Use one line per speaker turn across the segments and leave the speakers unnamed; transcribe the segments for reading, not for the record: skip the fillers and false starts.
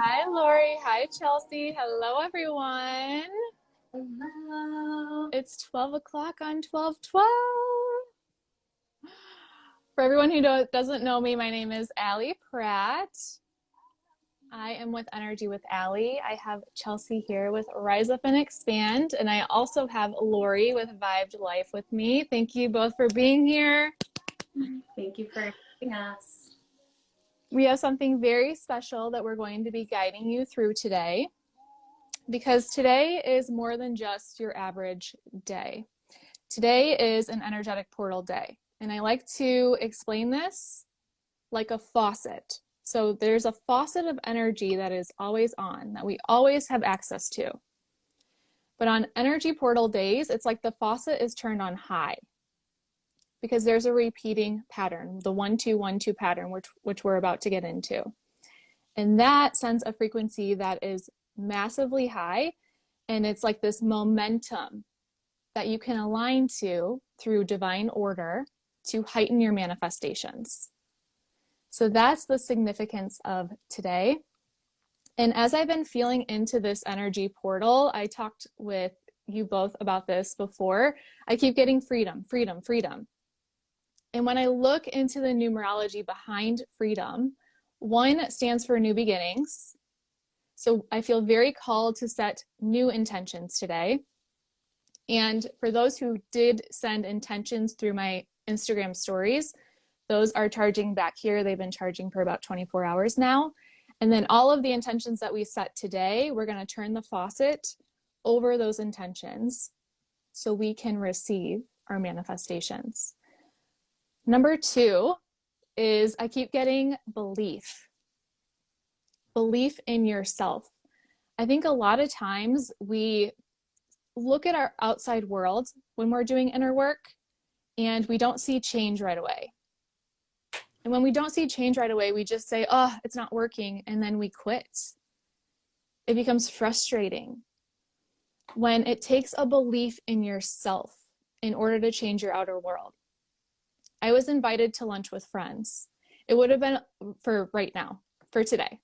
Hi, Lori. Hi, Chelsea. Hello, everyone.
Hello.
It's 12 o'clock on 12/12. For everyone who doesn't know me, my name is Allie Pratt. I am with Energy with Allie. I have Chelsea here with Rise Up and Expand, and I also have Lori with Vibed Life with me. Thank you both for being here.
Thank you for having us.
We have something very special that we're going to be guiding you through today, because today is more than just your average day. Today is an energetic portal day, and I like to explain this like a faucet. So there's a faucet of energy that is always on, that we always have access to. But on energy portal days, it's like the faucet is turned on high, because there's a repeating pattern, the 1-2-1-2 pattern, which we're about to get into. And that sends a frequency that is massively high, and it's like this momentum that you can align to through divine order to heighten your manifestations. So that's the significance of today. And as I've been feeling into this energy portal, I talked with you both about this before. I keep getting freedom, freedom, freedom. And when I look into the numerology behind freedom, 1 stands for new beginnings. So I feel very called to set new intentions today. And for those who did send intentions through my Instagram stories, those are charging back here. They've been charging for about 24 hours now. And then all of the intentions that we set today, we're going to turn the faucet over those intentions so we can receive our manifestations. Number 2 is I keep getting belief. Belief in yourself. I think a lot of times we look at our outside world when we're doing inner work and we don't see change right away. And when we don't see change right away, we just say, oh, it's not working, and then we quit. It becomes frustrating. When it takes a belief in yourself in order to change your outer world. I was invited to lunch with friends. It would have been for right now, for today.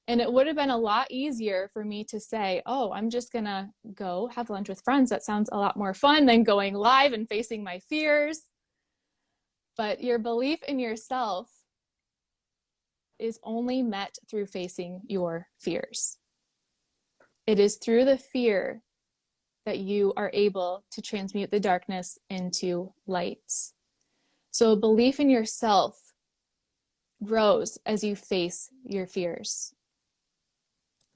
And it would have been a lot easier for me to say, oh, I'm just going to go have lunch with friends. That sounds a lot more fun than going live and facing my fears. But your belief in yourself is only met through facing your fears. It is through the fear that you are able to transmute the darkness into light. So belief in yourself grows as you face your fears.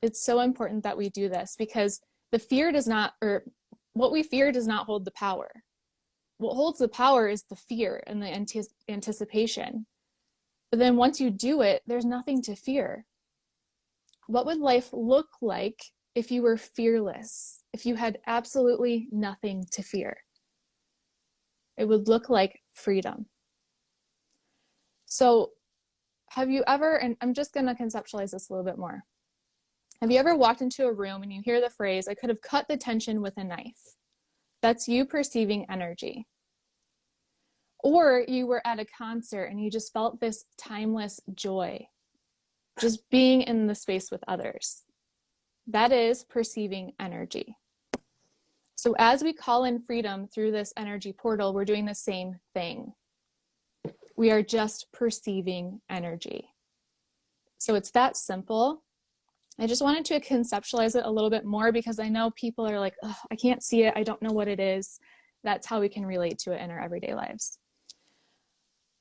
It's so important that we do this, because the fear does not, or what we fear does not hold the power. What holds the power is the fear and the anticipation. But then once you do it, there's nothing to fear. What would life look like if you were fearless, if you had absolutely nothing to fear? It would look like freedom. So have you ever, and I'm just going to conceptualize this a little bit more. Have you ever walked into a room and you hear the phrase, I could have cut the tension with a knife? That's you perceiving energy. Or you were at a concert and you just felt this timeless joy, just being in the space with others. That is perceiving energy. So as we call in freedom through this energy portal, we're doing the same thing. We are just perceiving energy. So it's that simple. I just wanted to conceptualize it a little bit more, because I know people are like, oh, I can't see it. I don't know what it is. That's how we can relate to it in our everyday lives.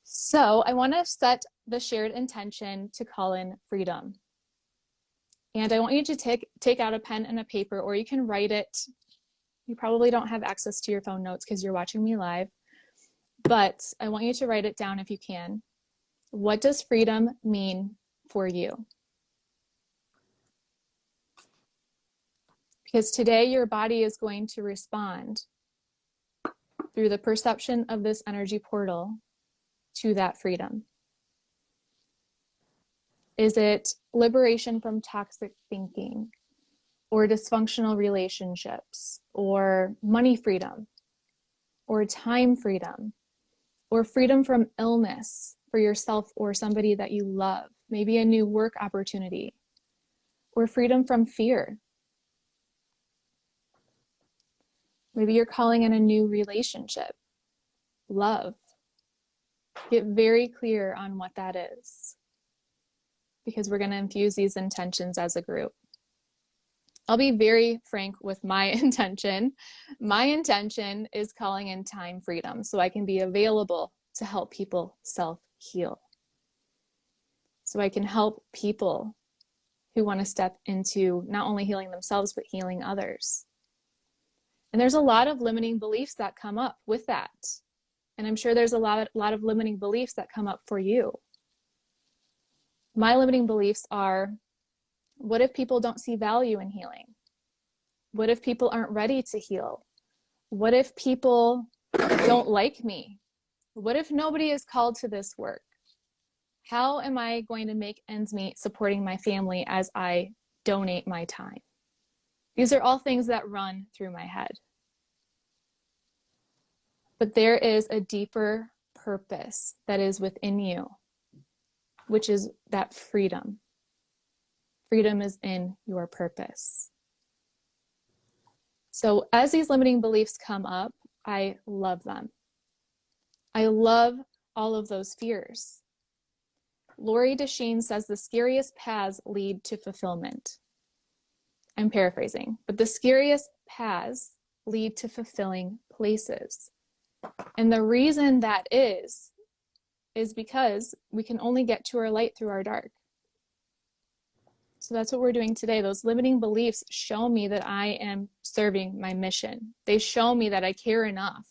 So I want to set the shared intention to call in freedom. And I want you to take out a pen and a paper, or you can write it. You probably don't have access to your phone notes because you're watching me live, but I want you to write it down if you can. What does freedom mean for you? Because today your body is going to respond through the perception of this energy portal to that freedom. Is it liberation from toxic thinking, or dysfunctional relationships, or money freedom, or time freedom, or freedom from illness for yourself or somebody that you love, maybe a new work opportunity? or freedom from fear. Maybe you're calling in a new relationship, love. Get very clear on what that is, because we're going to infuse these intentions as a group. I'll be very frank with my intention. My intention is calling in time freedom so I can be available to help people self-heal. So I can help people who want to step into not only healing themselves, but healing others. And there's a lot of limiting beliefs that come up with that. And I'm sure there's a lot of limiting beliefs that come up for you. My limiting beliefs are, what if people don't see value in healing? What if people aren't ready to heal? What if people don't like me? What if nobody is called to this work? How am I going to make ends meet supporting my family as I donate my time? These are all things that run through my head. But there is a deeper purpose that is within you, which is that freedom. Freedom is in your purpose. So as these limiting beliefs come up, I love them. I love all of those fears. Lori Desheen says the scariest paths lead to fulfillment. I'm paraphrasing, but the scariest paths lead to fulfilling places. And the reason that is because we can only get to our light through our dark. So that's what we're doing today. Those limiting beliefs show me that I am serving my mission. They show me that I care enough.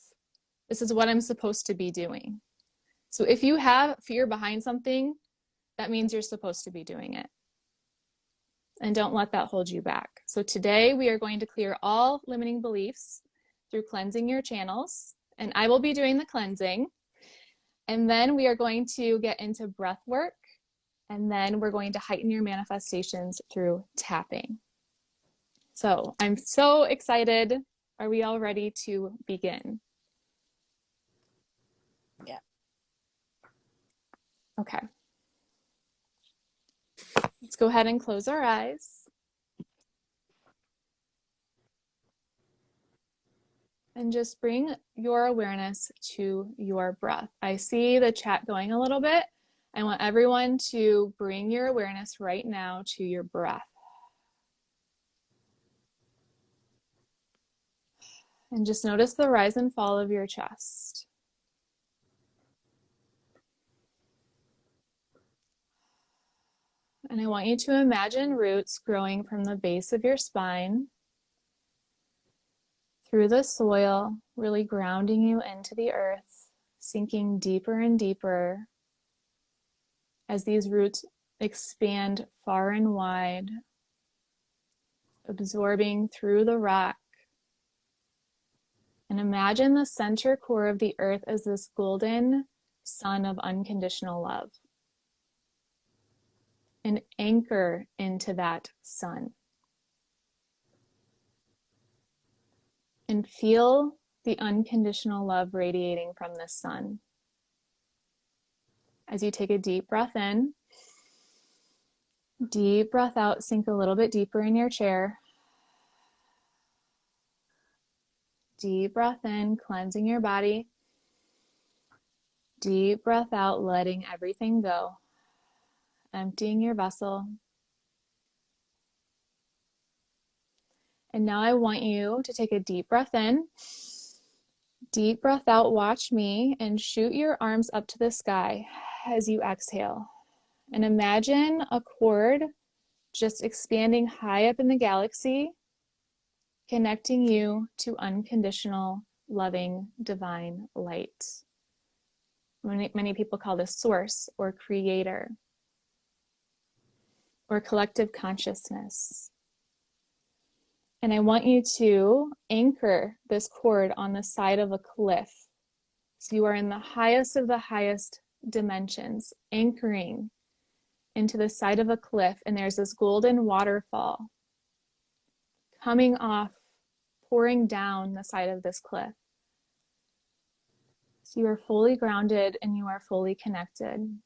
This is what I'm supposed to be doing. So if you have fear behind something, that means you're supposed to be doing it. And don't let that hold you back. So today we are going to clear all limiting beliefs through cleansing your channels. And I will be doing the cleansing. And then we are going to get into breath work. And then we're going to heighten your manifestations through tapping. So I'm so excited. Are we all ready to begin?
Yeah.
Okay. Let's go ahead and close our eyes. And just bring your awareness to your breath. I see the chat going a little bit. I want everyone to bring your awareness right now to your breath. And just notice the rise and fall of your chest. And I want you to imagine roots growing from the base of your spine through the soil, really grounding you into the earth, sinking deeper and deeper as these roots expand far and wide, absorbing through the rock. And imagine the center core of the earth as this golden sun of unconditional love. And anchor into that sun. And feel the unconditional love radiating from this sun. As you take a deep breath in, deep breath out, sink a little bit deeper in your chair. Deep breath in, cleansing your body. Deep breath out, letting everything go. Emptying your vessel. And now I want you to take a deep breath in. Deep breath out, watch me, and shoot your arms up to the sky as you exhale. And imagine a cord just expanding high up in the galaxy, connecting you to unconditional, loving, divine light. Many people call this source or creator or collective consciousness. And I want you to anchor this cord on the side of a cliff. So you are in the highest of the highest dimensions, anchoring into the side of a cliff, and there's this golden waterfall coming off, pouring down the side of this cliff. So you are fully grounded and you are fully connected.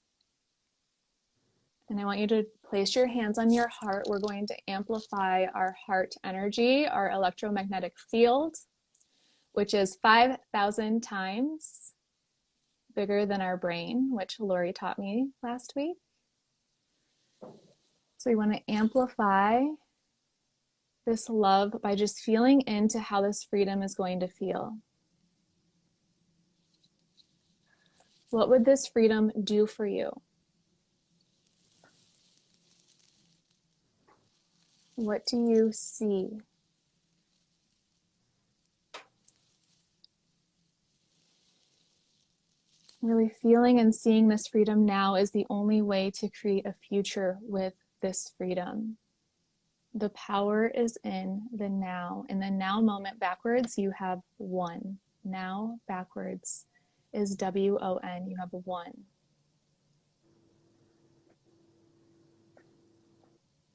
And I want you to place your hands on your heart. We're going to amplify our heart energy, our electromagnetic field, which is 5,000 times bigger than our brain, which Lori taught me last week. So we want to amplify this love by just feeling into how this freedom is going to feel. What would this freedom do for you? What do you see? Really feeling and seeing this freedom now is the only way to create a future with this freedom. The power is in the now. In the now moment backwards, you have one. Now backwards is W-O-N. You have one.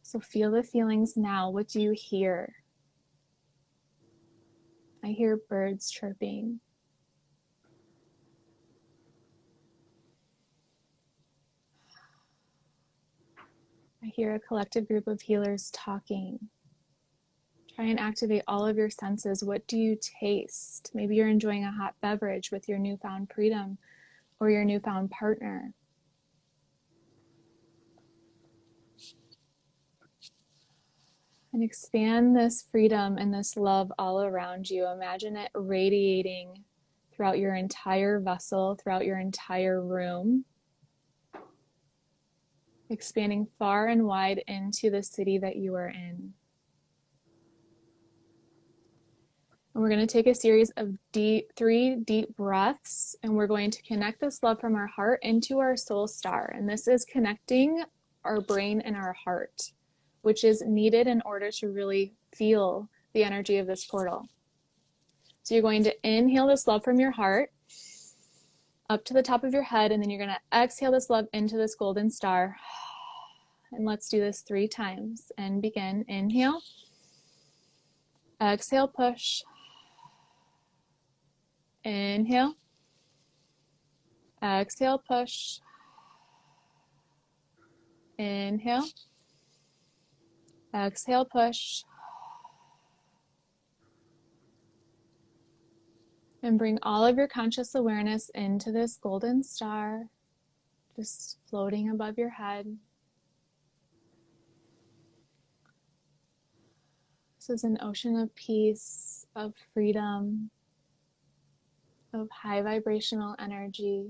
So feel the feelings now. What do you hear? I hear birds chirping. I hear a collective group of healers talking. Try and activate all of your senses. What do you taste? Maybe you're enjoying a hot beverage with your newfound freedom or your newfound partner. And expand this freedom and this love all around you. Imagine it radiating throughout your entire vessel, throughout your entire room, expanding far and wide into the city that you are in. And we're going to take a series of three deep breaths, and we're going to connect this love from our heart into our soul star. And this is connecting our brain and our heart, which is needed in order to really feel the energy of this portal. So you're going to inhale this love from your heart up to the top of your head, and then you're going to exhale this love into this golden star. And let's do this 3 times and begin. Inhale, exhale, push. Inhale, exhale, push. Inhale, exhale, push. And bring all of your conscious awareness into this golden star, just floating above your head. This is an ocean of peace, of freedom, of high vibrational energy.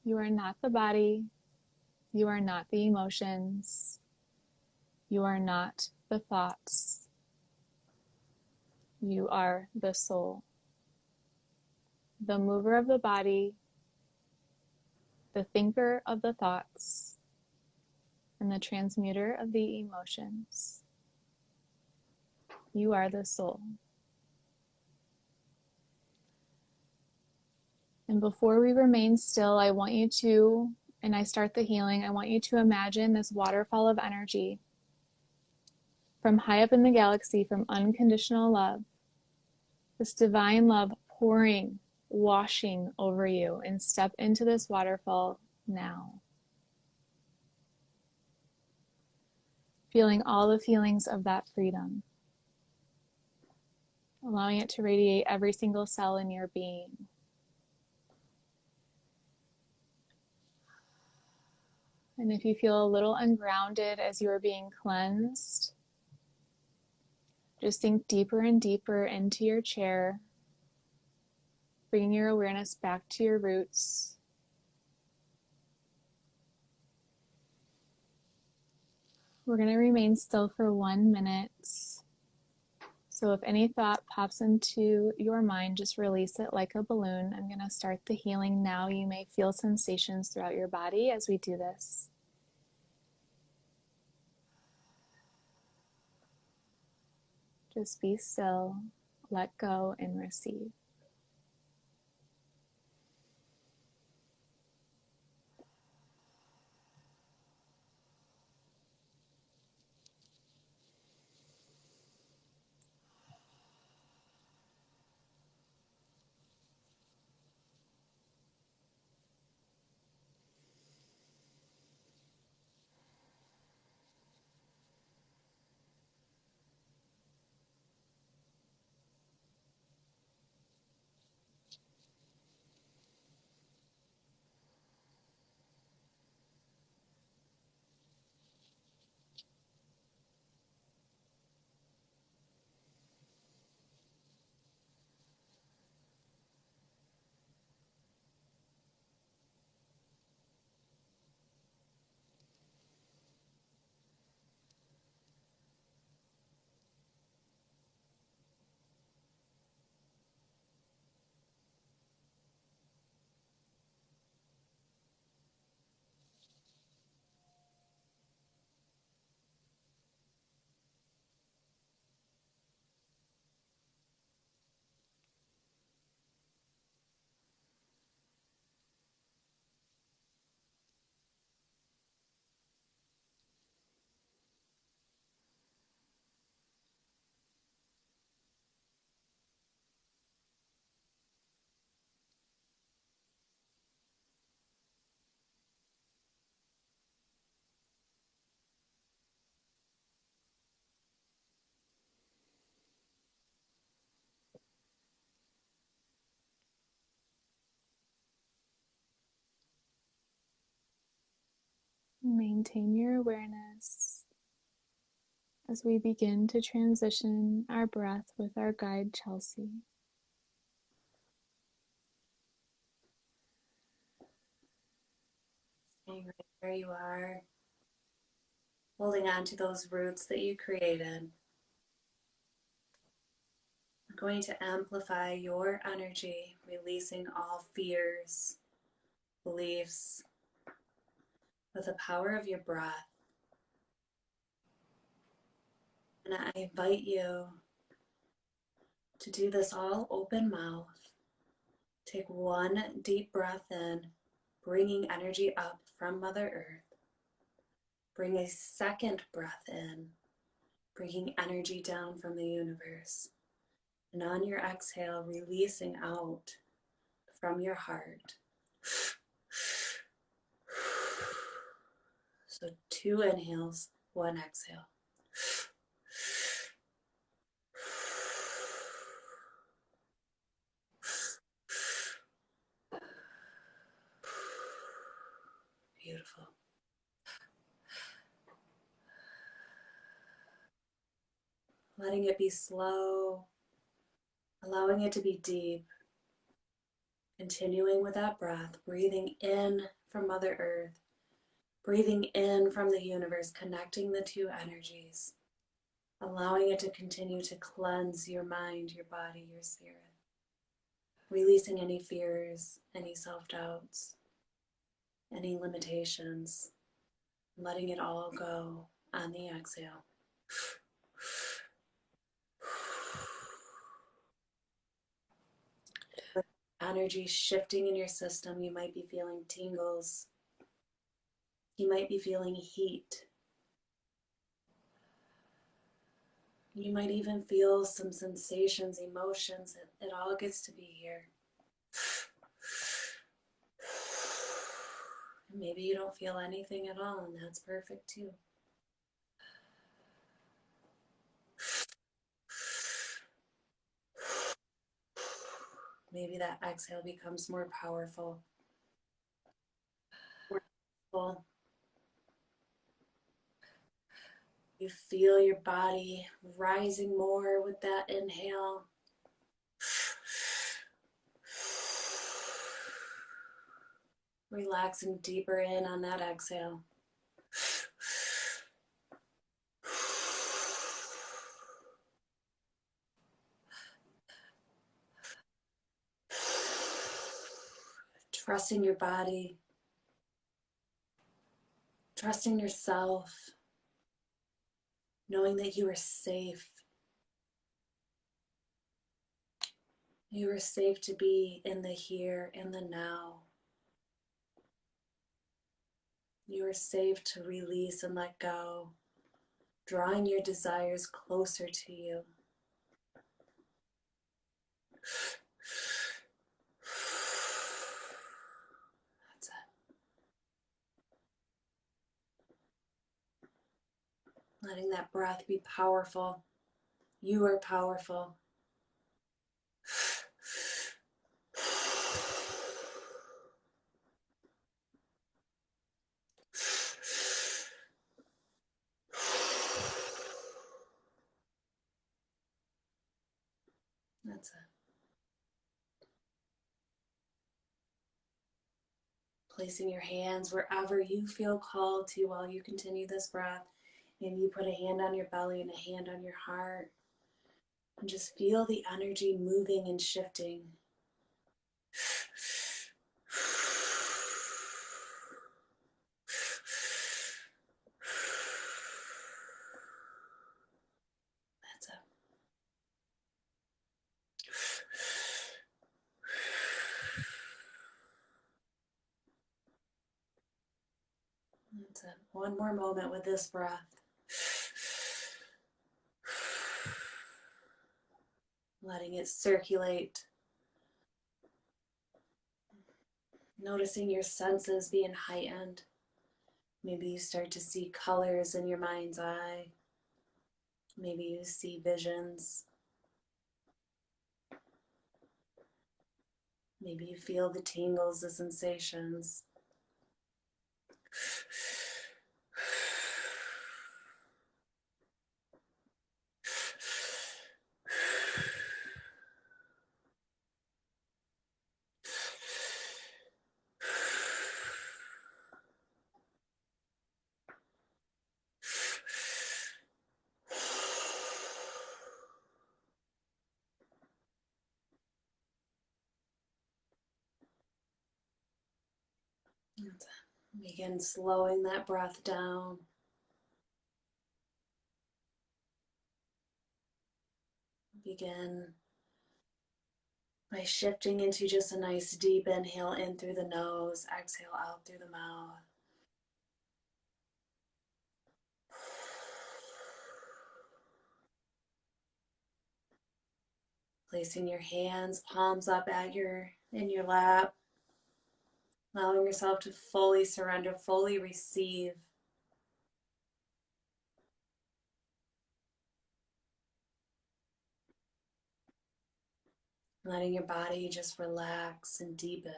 You are not the body. You are not the emotions. You are not the thoughts. You are the soul, the mover of the body, the thinker of the thoughts, and the transmuter of the emotions. You are the soul. And before we remain still, I want you to, and I start the healing, I want you to imagine this waterfall of energy from high up in the galaxy, from unconditional love, this divine love pouring, washing over you, and step into this waterfall now. Feeling all the feelings of that freedom, allowing it to radiate every single cell in your being. And if you feel a little ungrounded as you are being cleansed, just sink deeper and deeper into your chair, bringing your awareness back to your roots. We're going to remain still for 1 minute. So if any thought pops into your mind, just release it like a balloon. I'm going to start the healing now. You may feel sensations throughout your body as we do this. Just be still, let go, and receive. Maintain your awareness as we begin to transition our breath with our guide, Chelsea.
Staying right where you are, holding on to those roots that you created. I'm going to amplify your energy, releasing all fears, beliefs, with the power of your breath. And I invite you to do this all open mouth. Take one deep breath in, bringing energy up from Mother Earth. Bring a second breath in, bringing energy down from the universe. And on your exhale, releasing out from your heart. So 2 inhales, 1 exhale. Beautiful. Letting it be slow, allowing it to be deep. Continuing with that breath, breathing in from Mother Earth, breathing in from the universe, connecting the two energies, allowing it to continue to cleanse your mind, your body, your spirit, releasing any fears, any self-doubts, any limitations, letting it all go on the exhale. With energy shifting in your system, you might be feeling tingles. You might be feeling heat. You might even feel some sensations, emotions. It all gets to be here. Maybe you don't feel anything at all, and that's perfect too. Maybe that exhale becomes more powerful, more full. You feel your body rising more with that inhale. Relaxing deeper in on that exhale. Trusting your body, trusting yourself, knowing that you are safe. You are safe to be in the here and the now. You are safe to release and let go, drawing your desires closer to you. That's it. Letting that breath be powerful. You are powerful. That's it. Placing your hands wherever you feel called to while you continue this breath. Maybe you put a hand on your belly and a hand on your heart. And just feel the energy moving and shifting. That's it. That's it. One more moment with this breath. Letting it circulate. Noticing your senses being heightened. Maybe you start to see colors in your mind's eye. Maybe you see visions. Maybe you feel the tingles, the sensations. Begin slowing that breath down. Begin by shifting into just a nice deep inhale in through the nose, exhale out through the mouth. Placing your hands, palms up in your lap, allowing yourself to fully surrender, fully receive. Letting your body just relax and deepen.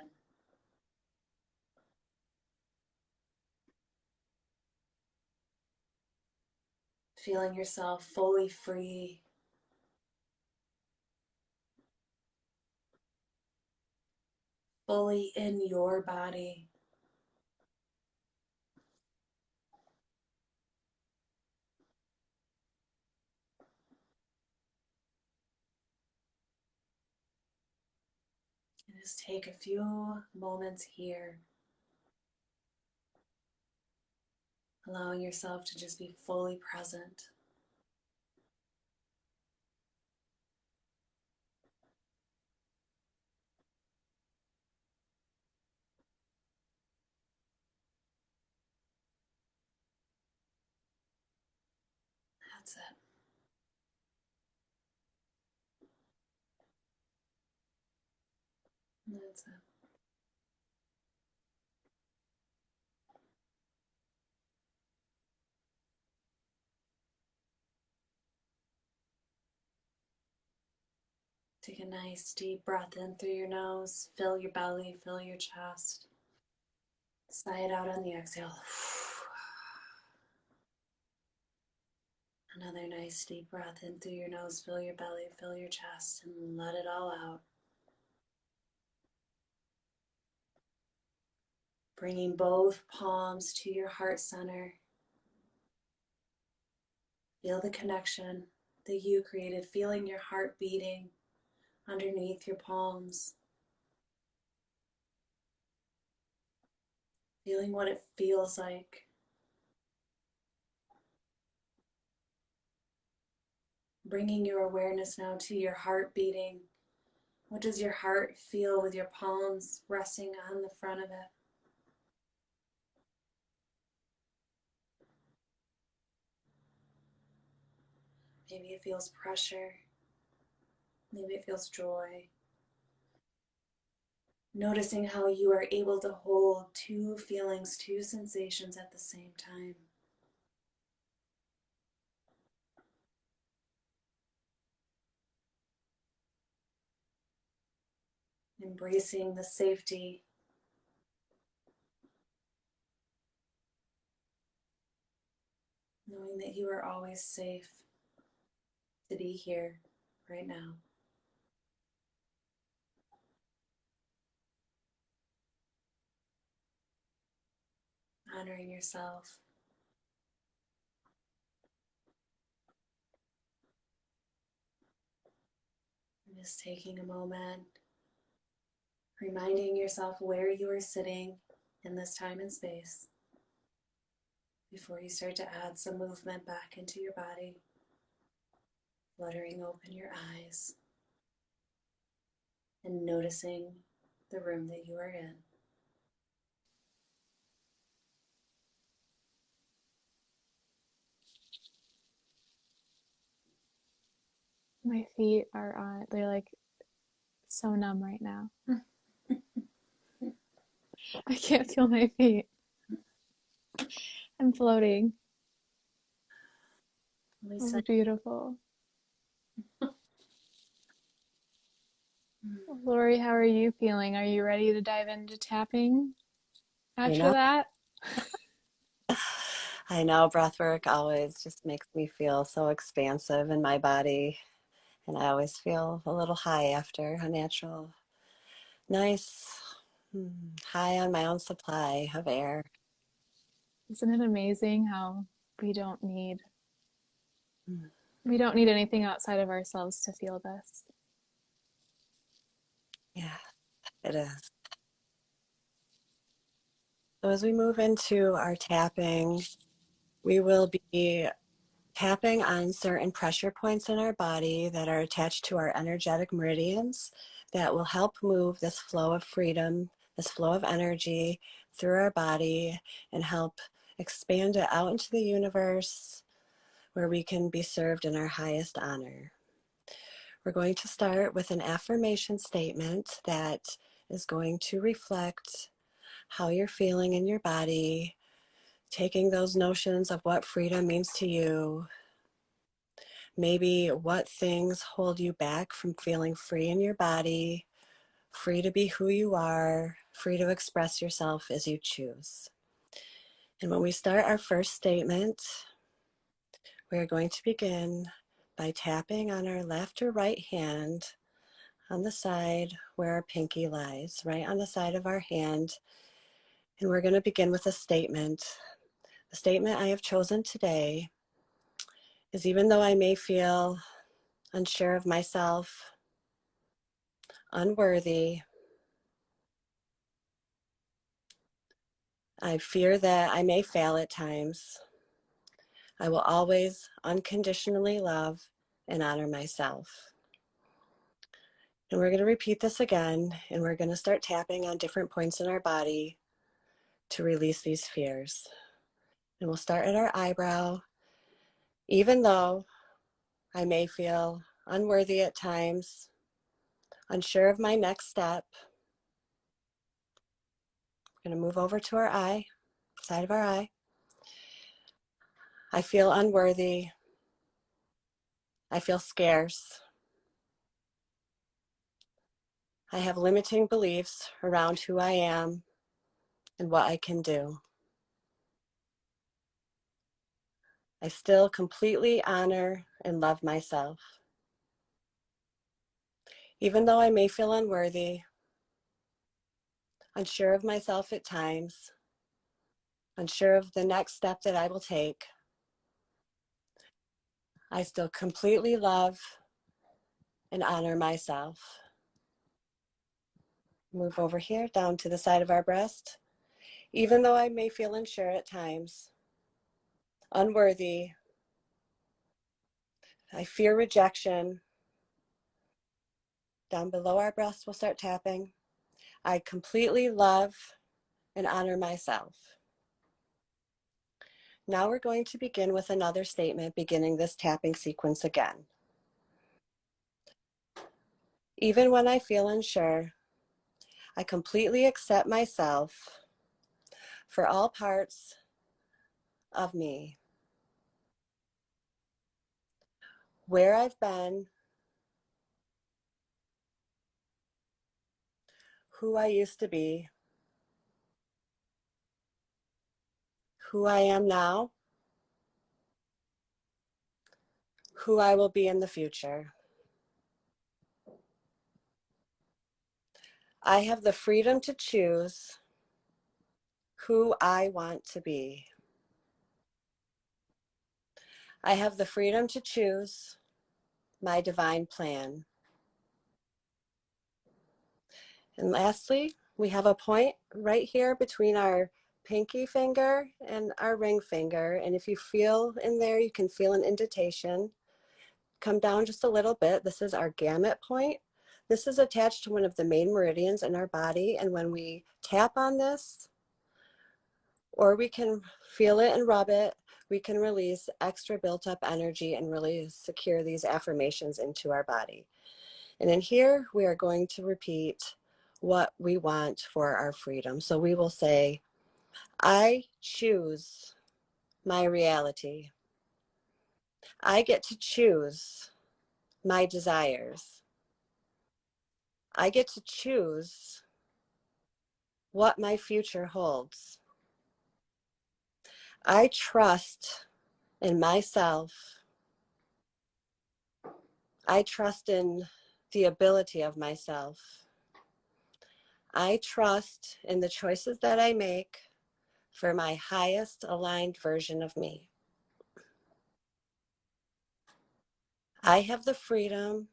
Feeling yourself fully free. Fully in your body. And just take a few moments here, allowing yourself to just be fully present. That's it. That's it. Take a nice deep breath in through your nose. Fill your belly, fill your chest. Sigh it out on the exhale. Another nice deep breath in through your nose. Fill your belly, fill your chest, and let it all out. Bringing both palms to your heart center. Feel the connection that you created, feeling your heart beating underneath your palms. Feeling what it feels like. Bringing your awareness now to your heart beating. What does your heart feel with your palms resting on the front of it? Maybe it feels pressure. Maybe it feels joy. Noticing how you are able to hold two feelings, two sensations at the same time. Embracing the safety, knowing that you are always safe to be here right now. Honoring yourself. And just taking a moment, reminding yourself where you are sitting in this time and space before you start to add some movement back into your body, fluttering open your eyes and noticing the room that you are in.
My feet are on, they're like so numb right now. I can't feel my feet. I'm floating. Oh, beautiful. Lori, how are you feeling? Are you ready to dive into tapping
I
after
know,
that?
I know breathwork always just makes me feel so expansive in my body. And I always feel a little high after a natural, nice, high on my own supply of air.
Isn't it amazing how we don't need
Mm,
we don't need anything outside of ourselves to feel this?
Yeah, it is. So as we move into our tapping, we will be tapping on certain pressure points in our body that are attached to our energetic meridians that will help move this flow of freedom, this flow of energy through our body and help expand it out into the universe where we can be served in our highest honor. We're going to start with an affirmation statement that is going to reflect how you're feeling in your body, taking those notions of what freedom means to you, maybe what things hold you back from feeling free in your body, free to be who you are, free to express yourself as you choose. And when we start our first statement, we're going to begin by tapping on our left or right hand on the side where our pinky lies, right on the side of our hand. And we're going to begin with a statement. The statement I have chosen today is, even though I may feel unsure of myself, unworthy, I fear that I may fail at times, I will always unconditionally love and honor myself. And we're going to repeat this again, and we're going to start tapping on different points in our body to release these fears. And we'll start at our eyebrow. Even though I may feel unworthy at times, unsure of my next step, we're going to move over to our eye, side of our eye. I feel unworthy. I feel scarce. I have limiting beliefs around who I am and what I can do. I still completely honor and love myself. Even though I may feel unworthy, unsure of myself at times, unsure of the next step that I will take, I still completely love and honor myself. Move over here down to the side of our breast. Even though I may feel unsure at times, unworthy, I fear rejection. Down below our breast, we'll start tapping. I completely love and honor myself. Now we're going to begin with another statement, beginning this tapping sequence again. Even when I feel unsure, I completely accept myself for all parts of me, where I've been, who I used to be, who I am now, who I will be in the future. I have the freedom to choose who I want to be. I have the freedom to choose my divine plan. And lastly, we have a point right here between our pinky finger and our ring finger. And if you feel in there, you can feel an indentation. Come down just a little bit. This is our gamut point. This is attached to one of the main meridians in our body. And when we tap on this, or we can feel it and rub it, we can release extra built up energy and really secure these affirmations into our body. And in here, we are going to repeat what we want for our freedom. So we will say, I choose my reality. I get to choose my desires. I get to choose what my future holds. I trust in myself. I trust in the ability of myself. I trust in the choices that I make for my highest aligned version of me. I have the freedom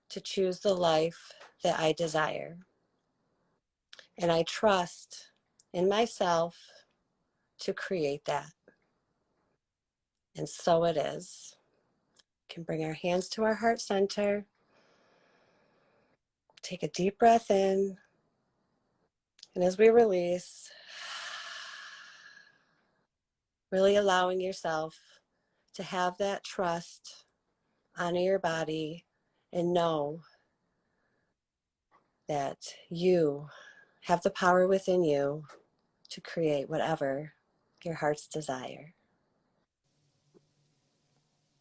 to choose the life that I desire. And I trust in myself to create that. And so it is. We can bring our hands to our heart center. Take a deep breath in. And as we release, really allowing yourself to have that trust, honor your body, and know that you have the power within you to create whatever your heart's desire.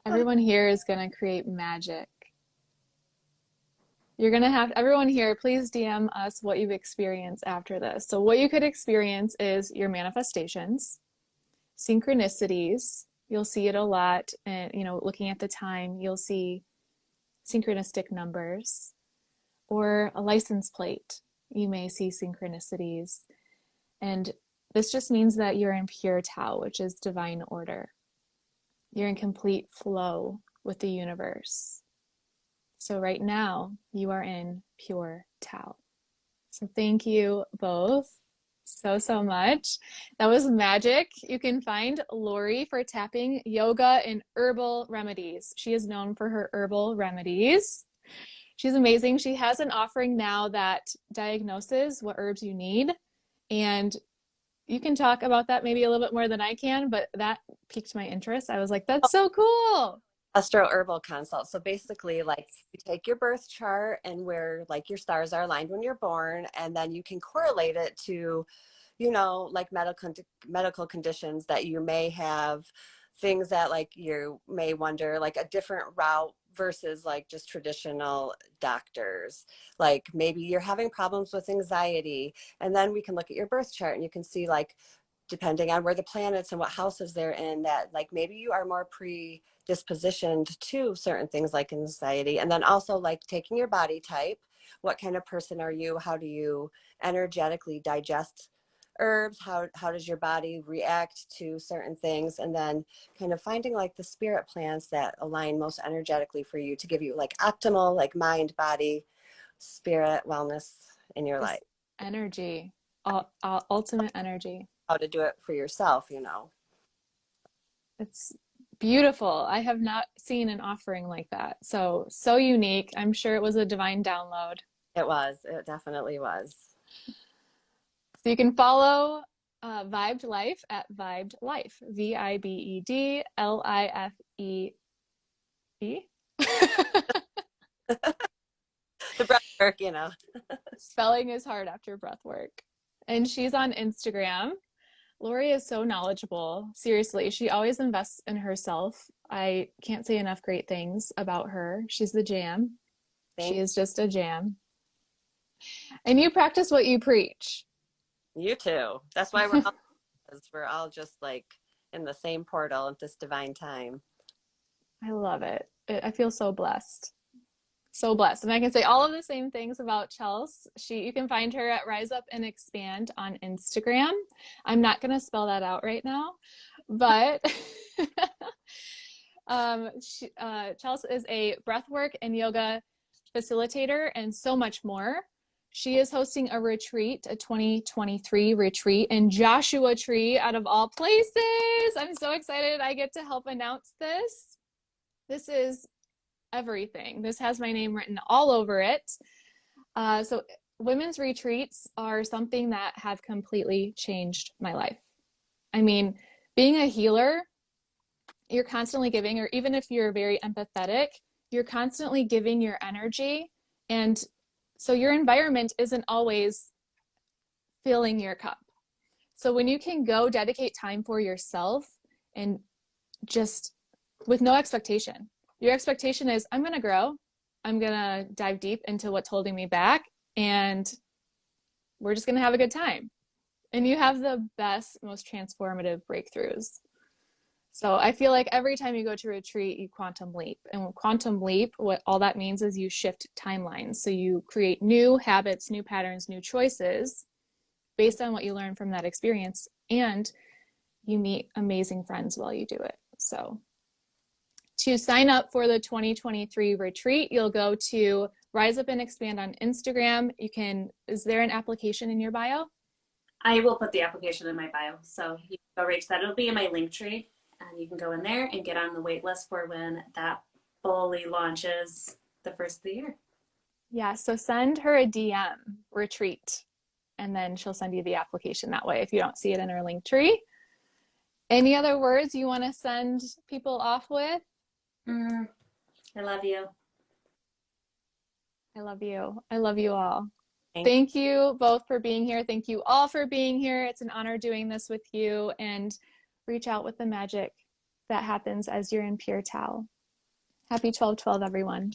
Everyone here is going to create magic. You're going to have, everyone here, please DM us what you've experienced after this. So what you could experience is your manifestations, synchronicities. You'll see it a lot. And, you know, looking at the time, you'll see synchronistic numbers or a license plate. You may see synchronicities. And this just means that you're in pure Tao, which is divine order. You're in complete flow with the universe. So right now, you are in pure Tao. So thank you both so much. That was magic. You can find Lori for tapping, yoga, and herbal remedies. She is known for her herbal remedies. She's amazing. She has an offering now that diagnoses what herbs you need. And you can talk about that maybe a little bit more than I can, but that piqued my interest. I was like, that's so cool.
Astro Herbal Consult. So basically, like, you take your birth chart and where like your stars are aligned when you're born, and then you can correlate it to, you know, like medical conditions that you may have, things that like you may wonder, like a different route versus like just traditional doctors. Like maybe you're having problems with anxiety, and then we can look at your birth chart and you can see, like, depending on where the planets and what houses they're in, that like maybe you are more predispositioned to certain things like anxiety. And then also like taking your body type, what kind of person are you? How do you energetically digest herbs? How does your body react to certain things? And then kind of finding like the spirit plants that align most energetically for you to give you like optimal, like mind, body, spirit, wellness in your life.
Energy, ultimate energy.
How to do it for yourself, you know.
It's beautiful. I have not seen an offering like that. So unique. I'm sure it was a divine download.
It definitely was.
So you can follow Vibed Life at Vibed Life, VIBED LIFE.
The breath work, you know.
Spelling is hard after breath work. And she's on Instagram. Lori is so knowledgeable. Seriously, she always invests in herself. I can't say enough great things about her. She's the jam. She is just a jam. And you practice what you preach.
You too. That's why we're all just like in the same portal at this divine time.
I love it. I feel so blessed. So blessed. And I can say all of the same things about Chelsea. You can find her at Rise Up and Expand on Instagram. I'm not going to spell that out right now, but Chelsea is a breathwork and yoga facilitator and so much more. She is hosting a retreat, a 2023 retreat in Joshua Tree, out of all places. I'm so excited I get to help announce this. This is everything. This has my name written all over it. So women's retreats are something that have completely changed my life. I mean, being a healer, you're constantly giving, or even if you're very empathetic, you're constantly giving your energy. And so your environment isn't always filling your cup. So when you can go dedicate time for yourself and just with no expectation, your expectation is, I'm going to grow. I'm going to dive deep into what's holding me back, and we're just going to have a good time. And you have the best, most transformative breakthroughs. So I feel like every time you go to retreat, you quantum leap. And quantum leap, what all that means is you shift timelines. So you create new habits, new patterns, new choices based on what you learn from that experience. And you meet amazing friends while you do it. So to sign up for the 2023 retreat, you'll go to Rise Up and Expand on Instagram. Is there an application in your bio?
I will put the application in my bio. So you can go right to that. It'll be in my link tree and you can go in there and get on the wait list for when that fully launches the first of the year.
Yeah, so send her a DM retreat and then she'll send you the application that way if you don't see it in her link tree. Any other words you want to send people off with?
I love you.
I love you. I love you all.
Thank
Thank you both for being here. Thank you all for being here. It's an honor doing this with you, and reach out with the magic that happens as you're in Pure Tao. Happy 12/12, everyone.